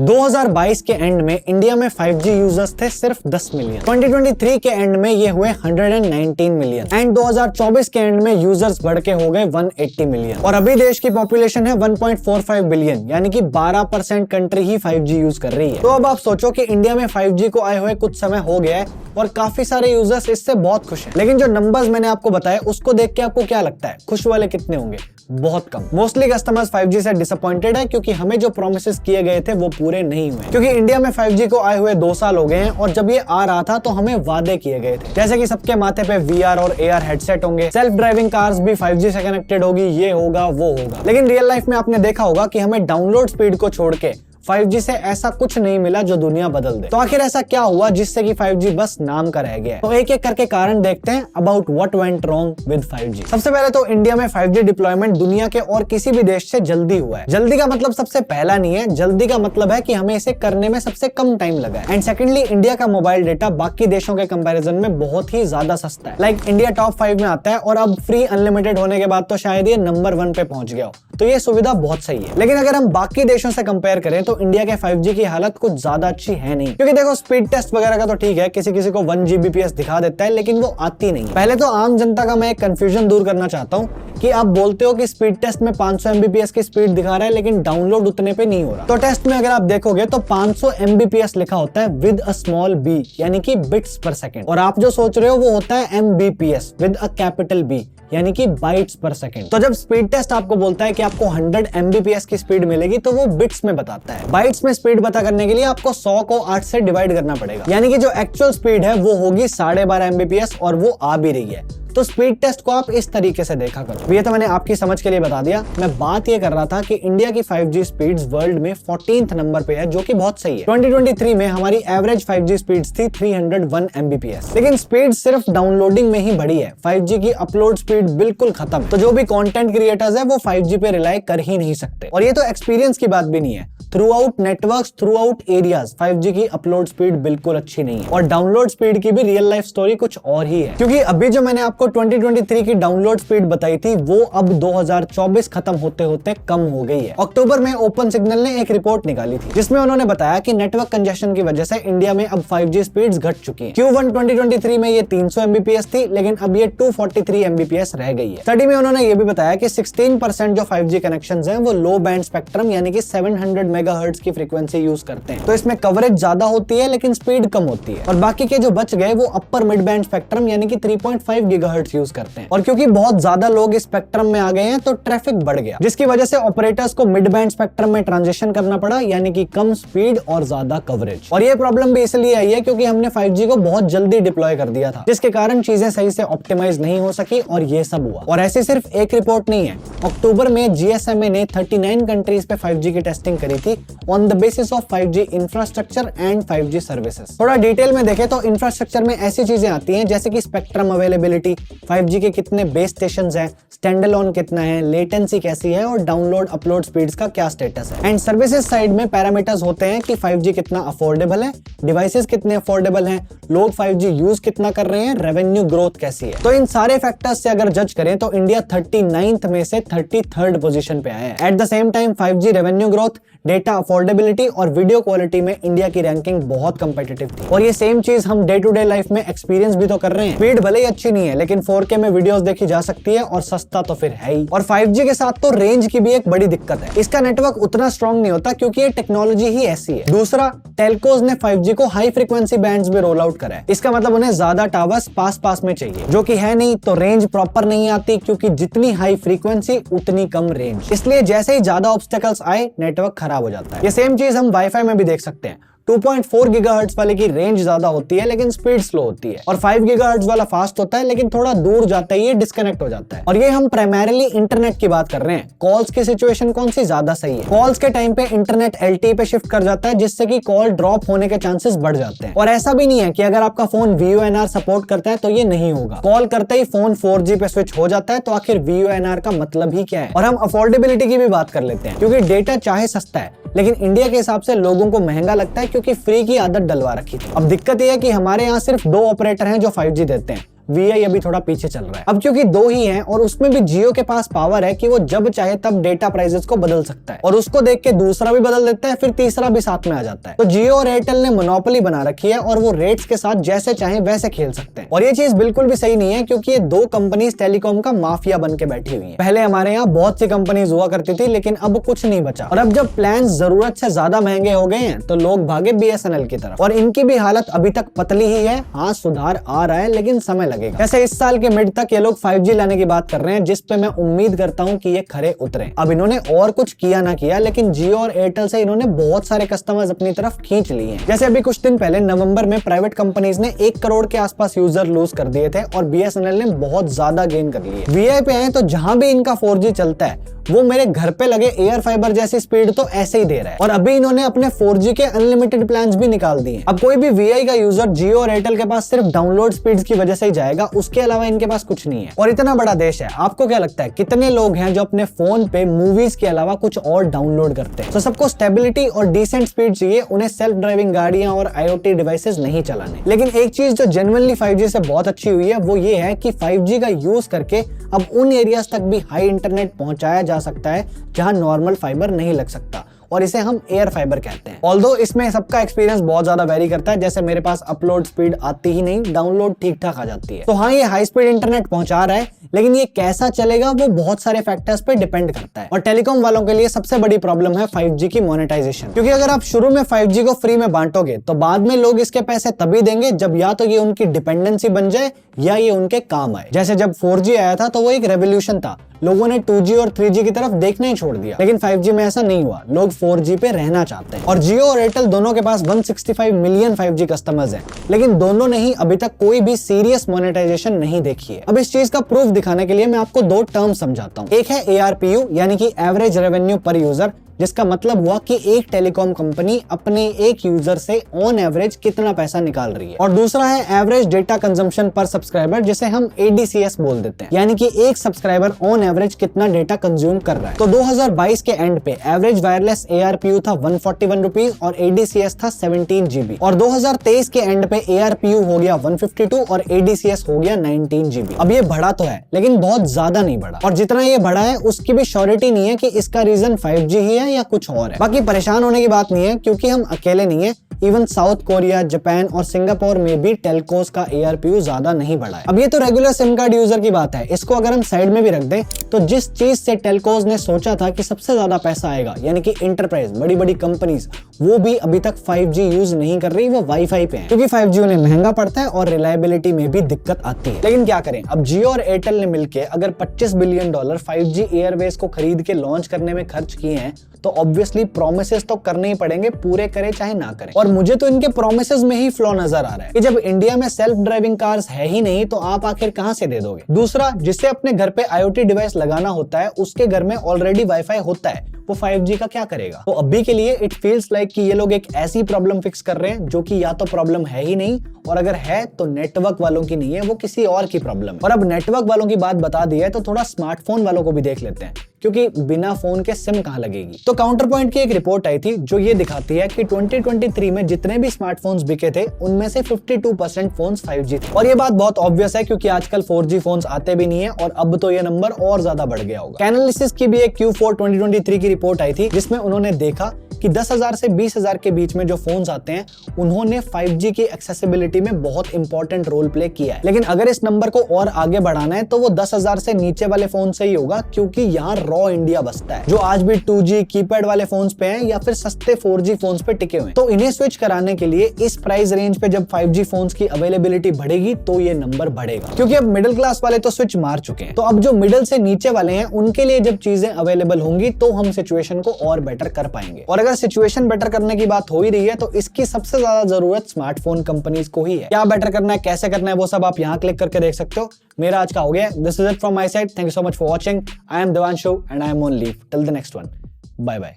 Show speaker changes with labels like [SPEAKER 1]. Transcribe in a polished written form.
[SPEAKER 1] 2022 के एंड में इंडिया में 5G यूजर्स थे सिर्फ 10 मिलियन। 2023 के एंड में ये हुए 119 मिलियन एंड 2024 के एंड में यूजर्स बढ़ के हो गए 180 मिलियन। और अभी देश की पॉपुलेशन है 1.45 बिलियन, यानी कि 12% कंट्री ही 5G यूज कर रही है। तो अब आप सोचो कि इंडिया में 5G को आए हुए कुछ समय हो गया है और काफी सारे यूजर्स इससे बहुत खुश हैं। लेकिन जो नंबर्स मैंने आपको बताए उसको देख के आपको क्या लगता है, खुश वाले कितने होंगे? बहुत कम। मोस्टली कस्टमर्स 5G से डिसअपॉइंटेड है क्योंकि हमें जो प्रोमिसेस किए गए थे वो पूरे नहीं हुए। क्योंकि इंडिया में 5G को आए हुए 2 साल हो गए हैं और जब ये आ रहा था तो हमें वादे किए गए थे, जैसे कि सबके माथे पे VR और AR हेडसेट होंगे, सेल्फ ड्राइविंग कार्स भी 5G से कनेक्टेड होगी, ये होगा वो होगा। लेकिन रियल लाइफ में आपने देखा होगा कि हमें डाउनलोड स्पीड को छोड़ के 5G से ऐसा कुछ नहीं मिला जो दुनिया बदल दे। तो आखिर ऐसा क्या हुआ जिससे कि 5G बस नाम का रह गया है? तो एक एक करके कारण देखते हैं about what went wrong with 5G। सबसे पहले तो इंडिया में 5G डिप्लॉयमेंट दुनिया के और किसी भी देश से जल्दी हुआ है। जल्दी का मतलब सबसे पहला नहीं है, जल्दी का मतलब है कि हमें इसे करने में सबसे कम टाइम लगा है। एंड सेकेंडली, इंडिया का मोबाइल डेटा बाकी देशों के कंपैरिजन में बहुत ही ज्यादा सस्ता है। लाइक इंडिया टॉप 5 में आता है और अब फ्री अनलिमिटेड होने के बाद तो शायद ये नंबर 1 पे पहुंच गया हो। तो ये सुविधा बहुत सही है। लेकिन अगर हम बाकी देशों से कंपेयर करें तो इंडिया के 5G की हालत कुछ ज्यादा अच्छी है नहीं। क्योंकि देखो, स्पीड टेस्ट वगैरह का तो ठीक है, किसी किसी को 1 Gbps दिखा देता है, लेकिन वो आती नहीं। पहले तो आम जनता का मैं एक कंफ्यूजन दूर करना चाहता हूँ कि आप बोलते हो कि स्पीड टेस्ट में 500 Mbps की स्पीड दिखा रहा है लेकिन डाउनलोड उतने पे नहीं हो रहा। तो टेस्ट में अगर आप देखोगे तो 500 Mbps लिखा होता है विद अ स्मॉल b, यानी कि बिट्स पर सेकंड। और आप जो सोच रहे हो वो होता है Mbps with a capital B, यानी कि बाइट्स पर सेकंड। तो जब स्पीड टेस्ट आपको बोलता है कि आपको 100 Mbps की स्पीड मिलेगी तो वो बिट्स में बताता है। बाइट्स में स्पीड पता करने के लिए आपको 100 को 8 से डिवाइड करना पड़ेगा, यानी कि जो एक्चुअल स्पीड है वो होगी 12.5 Mbps और वो आ भी रही है। तो स्पीड टेस्ट को आप इस तरीके से देखा करो। ये तो मैंने आपकी समझ के लिए बता दिया। मैं बात ये कर रहा था कि इंडिया की 5G स्पीड्स वर्ल्ड में 14th नंबर पे है, जो कि बहुत सही है। 2023 में हमारी एवरेज 5G स्पीड्स थी 301 Mbps। लेकिन स्पीड सिर्फ डाउनलोडिंग में ही बढ़ी है, 5G की अपलोड स्पीड बिल्कुल खत्म। तो जो भी कंटेंट क्रिएटर्स है वो 5G पे रिलाई कर ही नहीं सकते। और ये तो एक्सपीरियंस की बात भी नहीं है, through out networks, through out areas 5G की अपलोड स्पीड बिल्कुल अच्छी नहीं है। और डाउनलोड स्पीड की भी रियल लाइफ स्टोरी कुछ और ही है। क्योंकि अभी जो मैंने आपको 2023 की डाउनलोड स्पीड बताई थी वो अब 2024 खत्म होते होते कम हो गई है। अक्टूबर में ओपन सिग्नल ने एक रिपोर्ट निकाली थी जिसमें उन्होंने बताया कि नेटवर्क कंजेशन की वजह से इंडिया में अब 5G स्पीड्स घट चुकी हैं। Q1 2023 में ये 300 Mbps थी, लेकिन अब ये 243 Mbps रह गई है। स्टडी में उन्होंने ये भी बताया कि 16% जो 5G कनेक्शंस हैं वो लो बैंड स्पेक्ट्रम यानी कि 700 मेगाहर्ट्ज की फ्रीक्वेंसी यूज करते हैं। तो इसमें कवरेज ज्यादा होती है लेकिन स्पीड कम होती है। और बाकी के जो बच गए वो अपर मिड बैंड स्पेक्ट्रम यानी कि 3.5 गीगाहर्ट्ज यूज करते हैं। और क्योंकि बहुत ज्यादा लोग इस स्पेक्ट्रम में आ गए हैं तो ट्रैफिक बढ़ गया, जिसकी वजह से ऑपरेटर्स को मिड बैंड स्पेक्ट्रम में ट्रांजिशन करना पड़ा, यानी कि कम स्पीड और ज्यादा कवरेज। और ये प्रॉब्लम भी इसलिए आई है क्योंकि हमने 5G को बहुत जल्दी डिप्लॉय कर दिया था, जिसके कारण चीजें सही से ऑप्टिमाइज नहीं हो सकी और ये सब हुआ। और ऐसी सिर्फ एक रिपोर्ट नहीं है। अक्टूबर में GSMA ने 39 कंट्रीज पे 5G की टेस्टिंग करी थी on the basis of 5G infrastructure and 5G services. थोड़ा डिटेल में देखें तो इंफ्रास्ट्रक्चर में ऐसी चीजें आती हैं जैसे कि स्पेक्ट्रम अवेलेबिलिटी, 5G के कितने बेस स्टेशंस हैं, स्टैंडअलोन कितना है, लेटेंसी कैसी है और डाउनलोड अपलोड स्पीड्स का क्या स्टेटस है। एंड सर्विसेज साइड में पैरामीटर्स होते हैं कि 5G कितना अफोर्डेबल है, डिवाइसेस कितने अफोर्डेबल हैं, लोग 5G यूज कितना कर रहे हैं, रेवेन्यू ग्रोथ कैसी है। तो इन सारे फैक्टर्स से अगर जज करें तो इंडिया 39th में से 33rd पोजीशन पे आया है। At the same time 5G revenue growth, data affordability और वीडियो क्वालिटी में इंडिया की रैंकिंग बहुत कंपेटिटिव थी। और ये सेम चीज हम डे टू डे लाइफ में एक्सपीरियंस भी तो कर रहे हैं। स्पीड भले ही अच्छी नहीं है लेकिन 4K में वीडियोस देखी जा सकती है और सस्ता तो फिर है ही। और 5G के साथ तो रेंज की भी एक बड़ी दिक्कत है, इसका नेटवर्क उतना स्ट्रॉन्ग नहीं होता क्योंकि ये टेक्नोलॉजी ही ऐसी है। दूसरा, टेलकोज ने 5G को हाई फ्रीक्वेंसी बैंड्स में रोल आउट करा है। इसका मतलब उन्हें ज्यादा टावर्स पास पास में चाहिए, जो कि है नहीं, तो रेंज प्रॉपर नहीं आती क्योंकि जितनी हाई फ्रीक्वेंसी उतनी कम रेंज। इसलिए जैसे ही ज्यादा ऑब्स्टेकल्स आए नेटवर्क खराब हो जाता है। ये सेम चीज हम वाईफाई में भी देख सकते हैं। 2.4 गीगाहर्ट्ज वाले की रेंज ज्यादा होती है लेकिन स्पीड स्लो होती है, और 5 गीगाहर्ट्ज वाला फास्ट होता है लेकिन थोड़ा दूर जाता है, ये डिस्कनेक्ट हो जाता है। और ये हम प्राइमरीली इंटरनेट की बात कर रहे हैं। कॉल्स की सिचुएशन कौन सी ज्यादा सही है? कॉल्स के टाइम पे इंटरनेट LTE पे शिफ्ट कर जाता है, जिससे कि कॉल ड्रॉप होने के चांसेस बढ़ जाते हैं। और ऐसा भी नहीं है कि अगर आपका फोन VoNR सपोर्ट करता है तो ये नहीं होगा। कॉल करते ही फोन 4G पे स्विच हो जाता है, तो आखिर VoNR का मतलब ही क्या है? और हम अफोर्डेबिलिटी की भी बात कर लेते हैं, क्योंकि डेटा चाहे सस्ता है लेकिन इंडिया के हिसाब से लोगों को महंगा लगता है क्योंकि फ्री की आदत डलवा रखी थी। अब दिक्कत यह है कि हमारे यहाँ सिर्फ 2 ऑपरेटर हैं जो 5G देते हैं, VI अभी थोड़ा पीछे चल रहा है। अब क्योंकि दो ही हैं और उसमें भी जियो के पास पावर है कि वो जब चाहे तब डेटा प्राइसेस को बदल सकता है और उसको देख के दूसरा भी बदल देता है, फिर तीसरा भी साथ में आ जाता है। तो जियो और एयरटेल ने मोनोपोली बना रखी है और वो रेट्स के साथ जैसे चाहे वैसे खेल सकते हैं और ये चीज बिल्कुल भी सही नहीं है क्योंकि ये दो कंपनीज टेलीकॉम का माफिया बन के बैठी हुई है। पहले हमारे यहाँ बहुत सी कंपनीज हुआ करती थी लेकिन अब कुछ नहीं बचा और अब जब प्लान जरूरत से ज्यादा महंगे हो गए हैं तो लोग भागे BSNL की तरफ और इनकी भी हालत अभी तक पतली ही है। हाँ, सुधार आ रहा है लेकिन समय लगेगा। जैसे इस साल के मिड तक ये लोग 5G लाने की बात कर रहे हैं जिस पे मैं उम्मीद करता हूँ कि ये खरे उतरे। अब इन्होंने और कुछ किया ना किया लेकिन जियो और एयरटेल से इन्होंने बहुत सारे कस्टमर्स अपनी तरफ खींच लिए हैं। जैसे अभी कुछ दिन पहले नवंबर में प्राइवेट कंपनीज ने 1 करोड़ के आसपास यूजर लूज कर दिए थे और BSNL ने बहुत ज्यादा गेन कर लिए। VI पे आए तो जहां भी इनका 4G चलता है वो मेरे घर पे लगे एयर फाइबर जैसी स्पीड तो ऐसे ही दे रहा है और अभी इन्होंने अपने 4G के अनलिमिटेड प्लान्स भी निकाल दिए। अब कोई भी VI का यूजर जियो और एयरटेल के पास सिर्फ डाउनलोड स्पीड्स की वजह से ही जाएगा, उसके अलावा इनके पास कुछ नहीं है। और इतना बड़ा देश है, आपको क्या लगता है कितने लोग हैं जो अपने फोन पे मूवीज के अलावा कुछ और डाउनलोड करते हैं? तो सबको स्टेबिलिटी और डिसेंट स्पीड चाहिए, उन्हें सेल्फ ड्राइविंग गाड़ियां और IoT डिवाइसेस नहीं चलाने। लेकिन एक चीज जो जेन्युइनली 5G से बहुत अच्छी हुई है वो ये है कि 5G का यूज करके अब उन एरियाज तक भी हाई इंटरनेट पहुंचाया जा सकता है जहां नॉर्मल फाइबर नहीं लग सकता और इसे हम एयर फाइबर कहते हैं। ऑल्दो इसमें सबका एक्सपीरियंस बहुत ज्यादा वेरी करता है। जैसे मेरे पास अपलोड स्पीड आती ही नहीं, डाउनलोड ठीक ठाक आ जाती है। तो हाँ, ये हाई स्पीड इंटरनेट पहुंचा रहा है लेकिन ये कैसा चलेगा वो बहुत सारे फैक्टर्स पे डिपेंड करता है। और टेलीकॉम वालों के लिए सबसे बड़ी प्रॉब्लम है 5G की मोनेटाइजेशन, क्योंकि अगर आप शुरू में 5G को फ्री में बांटोगे तो बाद में लोग इसके पैसे तभी देंगे जब या तो ये उनकी डिपेंडेंसी बन जाए या ये उनके काम आए। जैसे जब 4G आया था तो वो एक रेवोल्यूशन था, लोगों ने 2G और 3G की तरफ देखना ही छोड़ दिया। लेकिन 5G में ऐसा नहीं हुआ, लोग 4G पे रहना चाहते हैं। और जियो और एयरटेल दोनों के पास 165 मिलियन 5G कस्टमर्स हैं, लेकिन दोनों ने ही अभी तक कोई भी सीरियस मोनेटाइजेशन नहीं देखी है। अब इस चीज का प्रूफ दिखाने के लिए मैं आपको दो टर्म समझाता हूँ। एक है ARPU यानी कि एवरेज रेवेन्यू पर यूजर, जिसका मतलब हुआ कि एक टेलीकॉम कंपनी अपने एक यूजर से ऑन एवरेज कितना पैसा निकाल रही है। और दूसरा है एवरेज डेटा कंजम्पशन पर सब्सक्राइबर, जिसे हम ADCS बोल देते हैं, यानी कि एक सब्सक्राइबर ऑन एवरेज कितना डेटा कंज्यूम कर रहा है। तो 2022 के एंड पे एवरेज वायरलेस ARPU था 141 रुपीज और ADCS था 17 GB। और 2023 के एंड पे ARPU हो गया 152 और ADCS हो गया 19 GB। अब ये बढ़ा तो है लेकिन बहुत ज्यादा नहीं बढ़ा, और जितना ये बढ़ा है उसकी भी श्योरिटी नहीं है कि इसका रीजन 5G ही है या कुछ और है। बाकी परेशान होने की बात नहीं है क्योंकि हम अकेले नहीं है, इवन साउथ कोरिया, जापान और सिंगापुर में भी टेलकोस का ARPU ज्यादा नहीं बढ़ा है। अब ये तो रेगुलर सिम कार्ड यूजर की बात है, इसको अगर हम साइड में भी रख दें तो जिस चीज से टेलकोस ने सोचा था कि सबसे ज्यादा पैसा आएगा, यानी कि इंटरप्राइज, बड़ी बड़ी कंपनीज, वो भी अभी तक 5G यूज नहीं कर रही, वो वाईफाई पे है क्योंकि 5G उन्हें महंगा पड़ता है और रिलायबिलिटी में भी दिक्कत आती है। लेकिन क्या करें, अब जियो और एयरटेल ने मिलकर अगर $25 बिलियन 5G एयरवेज को खरीद के लॉन्च करने में खर्च किए हैं तो ऑब्वियसली प्रोमिसेस तो करने ही पड़ेंगे, पूरे करे चाहे ना करें। और मुझे तो इनके प्रोमिसेस में ही फ्लॉ नजर आ रहा है कि जब इंडिया में सेल्फ ड्राइविंग कार्स है ही नहीं तो आप आखिर कहां से दे दोगे। दूसरा, जिससे अपने घर पे IoT डिवाइस लगाना होता है उसके घर में ऑलरेडी वाईफाई होता है, वो 5G का क्या करेगा। तो अभी के लिए इट फील्स लाइक कि ये लोग एक ऐसी प्रॉब्लम फिक्स कर रहे हैं जो कि या तो प्रॉब्लम है ही नहीं, और अगर है तो नेटवर्क वालों की नहीं है, वो किसी और की प्रॉब्लम है। और अब नेटवर्क वालों की बात बता दी है तो थोड़ा स्मार्टफोन वालों को भी देख लेते हैं, क्योंकि बिना फोन के सिम कहां लगेगी। तो काउंटर पॉइंट की एक रिपोर्ट आई थी जो ये दिखाती है कि 2023 में जितने भी स्मार्टफोन्स बिके थे उनमें से 52% फोन्स 5G थे। और ये बात बहुत ऑब्वियस है क्योंकि आजकल 4G फोन्स आते भी नहीं है और अब तो ये नंबर और ज्यादा बढ़ गया होगा। कैनालिसिस की भी एक Q4 2023 की रिपोर्ट आई थी जिसमें उन्होंने देखा कि 10,000 से 20,000 के बीच में जो फोन्स आते हैं उन्होंने 5G की एक्सेसिबिलिटी में बहुत इंपॉर्टेंट रोल प्ले किया है। लेकिन अगर इस नंबर को और आगे बढ़ाना है तो वो 10,000 से नीचे वाले फोन से ही होगा, क्योंकि यहाँ रॉ इंडिया बसता है जो आज भी 2G कीपैड वाले फोन्स पे हैं या फिर सस्ते 4G फोन्स पे टिके हुए। तो इन्हें स्विच कराने के लिए इस प्राइस रेंज पे जब 5G फोन्स की अवेलेबिलिटी बढ़ेगी तो ये नंबर बढ़ेगा, क्योंकि अब मिडिल क्लास वाले तो स्विच मार चुके हैं। तो अब जो मिडिल से नीचे वाले हैं उनके लिए जब चीजें अवेलेबल होंगी तो हम सिचुएशन को और बेटर कर पाएंगे। और अगर सिचुएशन बेटर करने की बात हो ही रही है तो इसकी सबसे ज्यादा जरूरत स्मार्टफोन कंपनीज को ही है। क्या बेटर करना है, कैसे करना है, वो सब आप यहाँ क्लिक करके देख सकते हो। मेरा आज का हो गया। This is it from my side. Thank you so much for watching. I am Devanshu and I am on leave till the next one. Bye bye.